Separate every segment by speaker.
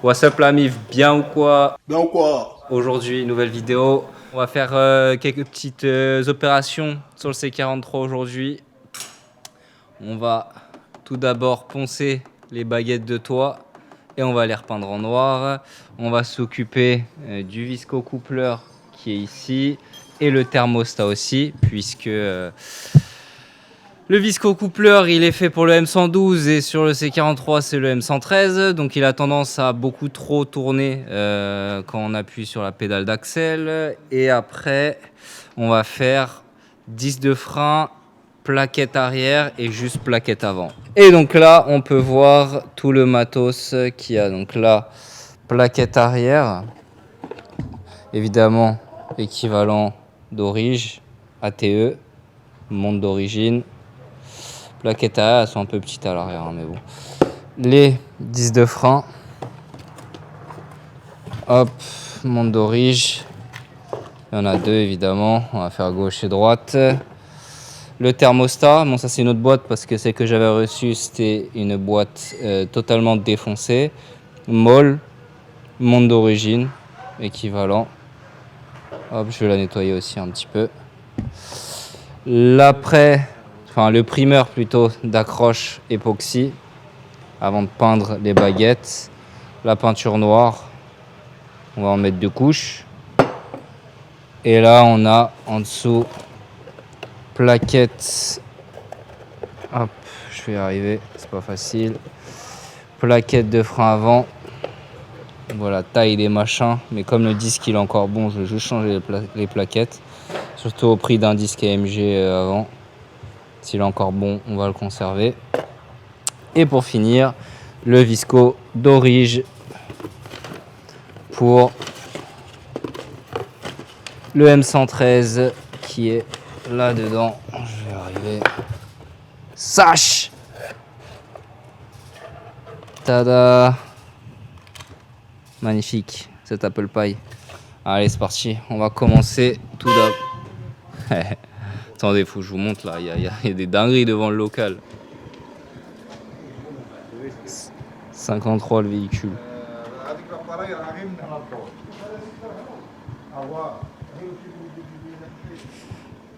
Speaker 1: What's up la mif, bien ou quoi?
Speaker 2: Bien ou quoi?
Speaker 1: Aujourd'hui, nouvelle vidéo. On va faire quelques petites opérations sur le C43 aujourd'hui. On va tout d'abord poncer les baguettes de toit et on va les repeindre en noir. On va s'occuper du visco-coupleur qui est ici et le thermostat aussi, puisque le visco-coupleur il est fait pour le M112 et sur le C43 c'est le M113, donc il a tendance à beaucoup trop tourner quand on appuie sur la pédale d'axel. Et après on va faire 10 de frein, plaquette arrière et juste plaquette avant. Et donc là on peut voir tout le matos qu'il y a. Donc là, plaquette arrière, évidemment équivalent d'origine, ATE, montre d'origine. Plaquettes arrière, elles sont un peu petites à l'arrière, hein, mais bon. Les 10 de frein. Hop, montre d'origine. Il y en a deux évidemment. On va faire gauche et droite. Le thermostat, bon ça c'est une autre boîte parce que celle que j'avais reçue c'était une boîte totalement défoncée. Molle, montre d'origine, équivalent. Hop, je vais la nettoyer aussi un petit peu. L'après, enfin le primeur plutôt d'accroche époxy avant de peindre les baguettes. La peinture noire, on va en mettre 2 couches. Et là on a en dessous plaquette. Hop, je vais y arriver, c'est pas facile. Plaquette de frein avant. Voilà, taille des machins, mais comme le disque il est encore bon, je vais juste changer les plaquettes. Surtout au prix d'un disque AMG avant. S'il est encore bon, on va le conserver. Et pour finir, le visco d'origine pour le M113 qui est là-dedans. Je vais arriver. Sache! Tada! Magnifique, cet apple pie. Allez, c'est parti. On va commencer tout d'abord. Attendez, faut que je vous montre là. Il y a des dingueries devant le local. 53 le véhicule.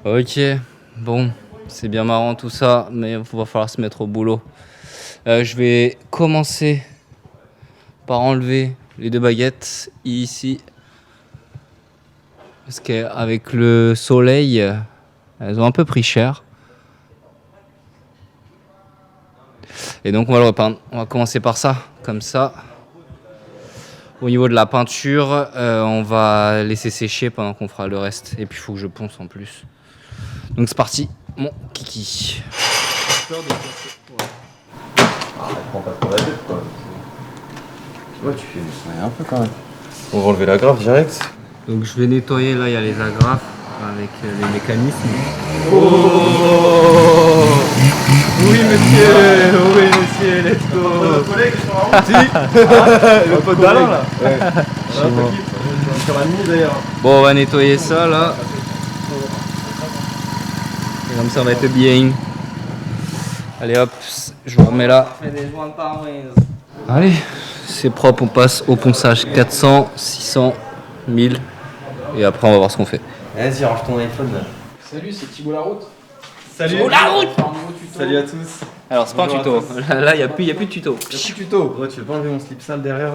Speaker 1: Ok, bon, c'est bien marrant tout ça, mais il va falloir se mettre au boulot. Je vais commencer par enlever les 2 baguettes ici. Parce qu'avec le soleil, elles ont un peu pris cher. Et donc on va le repeindre. On va commencer par ça, comme ça. Au niveau de la peinture, on va laisser sécher pendant qu'on fera le reste. Et puis il faut que je ponce en plus. Donc c'est parti, mon kiki.
Speaker 2: Prends pas trop la tête quoi. Ouais, tu fais sourire un peu quand même. On va enlever la grappe direct.
Speaker 1: Donc je vais nettoyer, là il y a les agrafes avec les mécanismes.
Speaker 2: Oh oui monsieur, let's go. Le collègue le pote d'Alain là. Ouais. Sur la nuit d'ailleurs.
Speaker 1: Bon, on va nettoyer ça là. Et comme ça on va être bien. Allez hop, je vous remets là. Allez, c'est propre, on passe au ponçage 400, 600, 1000. Et après on va voir ce qu'on fait.
Speaker 2: Vas-y, range ton iPhone là.
Speaker 3: Salut, c'est Thibaut Laroute.
Speaker 2: Salut.
Speaker 1: Oh, la route.
Speaker 2: Salut à tous.
Speaker 1: Alors c'est pas un tuto, là il n'y a plus de tuto.
Speaker 2: Petit tuto. Ouais, tu veux pas enlever mon slip sale derrière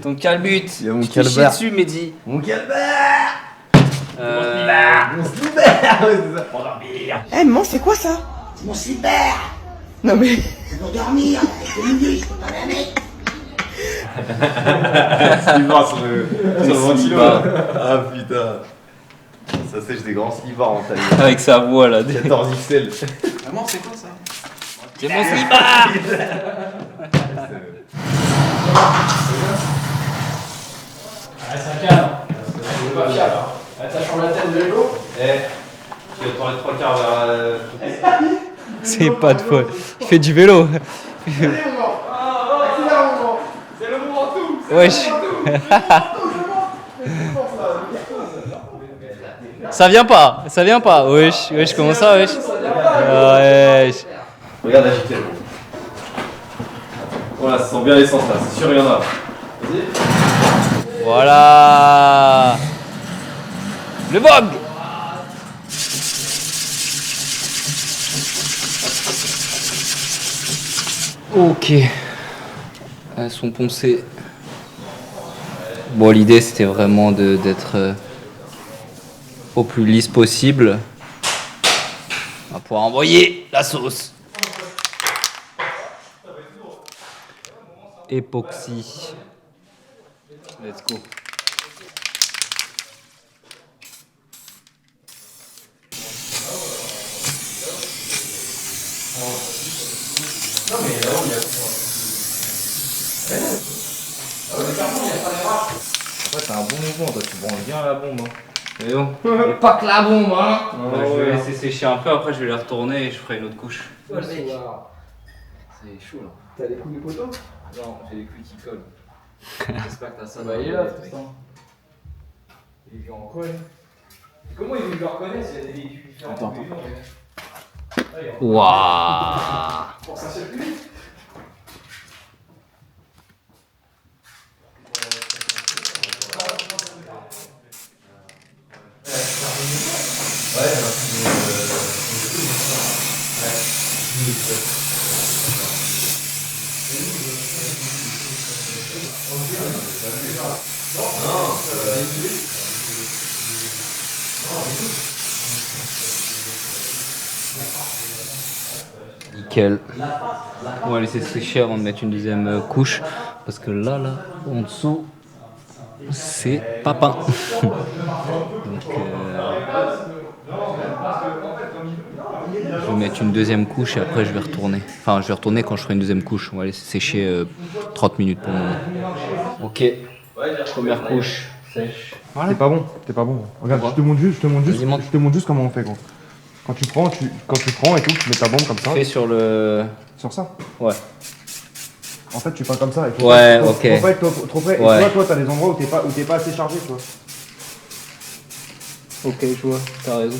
Speaker 1: Ton calbut.
Speaker 2: Il y a mon
Speaker 1: je t'ai chié
Speaker 2: calbar.
Speaker 1: dessus Mehdi.
Speaker 2: Mon calbar. Mon slipper. Ouais, c'est ça. Pour dormir.
Speaker 4: Eh maman, c'est quoi ça?
Speaker 5: Mon slipper.
Speaker 4: Non mais...
Speaker 5: C'est pour dormir, c'est une nuit, je peux pas l'aimer.
Speaker 2: Slipper sur le ventilo. Ah putain. Ça sèche des grands slippers en taille.
Speaker 1: Avec sa voix là.
Speaker 2: 14 XL.
Speaker 3: Maman, c'est quoi ça?
Speaker 1: C'est mon slipper.
Speaker 3: Ah, ça calme. C'est pas fiable. T'as changé la tête de Lego?
Speaker 2: Tu vas prendre les 3 quarts vers.
Speaker 1: C'est pas de folle. Il fait du vélo.
Speaker 3: C'est le moment tout.
Speaker 1: Wesh. Ça vient pas. Wesh, comment ça, wesh? Wesh.
Speaker 2: Regarde la JTL. Voilà, ça sent bien l'essence là, c'est sûr il y en a. Vas-y.
Speaker 1: Voilà. Le vogue. Ok. Elles sont poncées. Bon, l'idée c'était vraiment d'être au plus lisse possible. On va pouvoir envoyer la sauce. Époxy. Let's go.
Speaker 2: Ouais, t'as un bon mouvement, toi, tu branles bien la bombe. Hein.
Speaker 1: Mais bon, et pas que la bombe, hein.
Speaker 2: Ah
Speaker 1: Je vais
Speaker 2: ouais.
Speaker 1: laisser sécher un peu, après je vais les retourner et je ferai une autre couche.
Speaker 3: C'est
Speaker 1: chaud là.
Speaker 3: T'as des coups de poteau?
Speaker 1: Non, j'ai des couilles qui collent. J'espère que t'as ça.
Speaker 3: Bah il est là, Tristan. Il vit en quoi, lui? Comment il le reconnaître s'il y a des véhicules différents?
Speaker 2: Attends.
Speaker 1: Waouh.
Speaker 3: Pour ça circule vite.
Speaker 1: Nickel. On va laisser sécher avant de mettre une deuxième couche. Parce que là, en dessous, c'est pas peint. Donc, je vais mettre une deuxième couche et après je vais retourner. Enfin, je vais retourner quand je ferai une deuxième couche. On va laisser sécher 30 minutes pour le moment. Ok. Première couche sèche.
Speaker 2: Voilà. T'es pas bon. Regarde,
Speaker 1: Pourquoi?
Speaker 2: je te montre
Speaker 1: Vas-y, montre.
Speaker 2: juste comment on fait, gros. Quand tu prends et tout, tu mets ta bombe comme ça.
Speaker 1: Fais sur le.
Speaker 2: Sur ça.
Speaker 1: Ouais.
Speaker 2: En fait, tu peins comme ça. Et
Speaker 1: Ouais,
Speaker 2: faut
Speaker 1: ok.
Speaker 2: pas être trop près.
Speaker 1: Ouais.
Speaker 2: Et toi, t'as des endroits où t'es pas assez chargé, tu vois.
Speaker 1: Ok, je vois, t'as raison.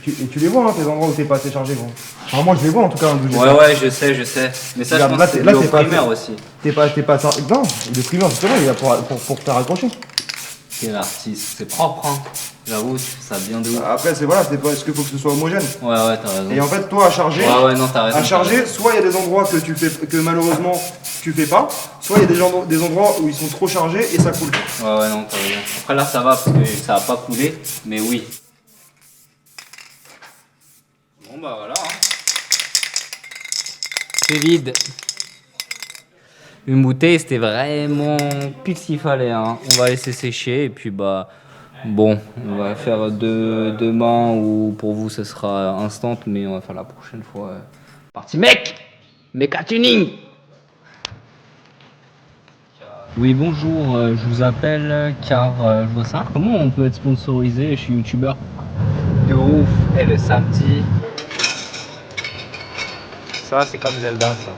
Speaker 2: Et tu les vois, hein, tes endroits où t'es pas assez chargé, gros. Enfin, moi, je les vois en tout cas.
Speaker 1: Ouais, je sais. Mais ça,
Speaker 2: Regarde,
Speaker 1: je pense
Speaker 2: là,
Speaker 1: que c'est
Speaker 2: là,
Speaker 1: lié au
Speaker 2: t'es pas-
Speaker 1: primaire aussi.
Speaker 2: T'es pas chargé. Non, le primaire, justement, il est là pour te faire accrocher.
Speaker 1: Quel artiste, c'est propre, hein. J'avoue, tu fais ça bien de ouf.
Speaker 2: Après, c'est voilà, est-ce qu'il faut que ce soit homogène.
Speaker 1: Ouais, t'as raison.
Speaker 2: Et en fait, toi, à charger.
Speaker 1: Ouais, non, t'as raison.
Speaker 2: À charger, soit il y a des endroits que malheureusement tu fais pas, soit il y a des endroits où ils sont trop chargés et ça coule.
Speaker 1: Ouais, non, t'as raison. Après, là, ça va parce que ça a pas coulé, mais oui. Bon, bah voilà. Hein. C'est vide. Une bouteille, c'était vraiment pile ce qu'il fallait. Hein. On va laisser sécher et puis, bah. Bon, on va faire demain ou pour vous, ce sera instant, mais on va faire la prochaine fois. Parti mec! Mecha tuning! Oui, bonjour, je vous appelle car je veux savoir comment on peut être sponsorisé. Je suis youtubeur de ouf et le samedi. Ça, c'est comme Zelda, ça.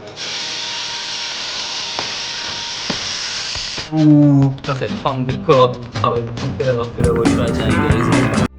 Speaker 1: Ouh, putain, cette femme de corps, ah ouais, alors que la voiture a déjà égalisé.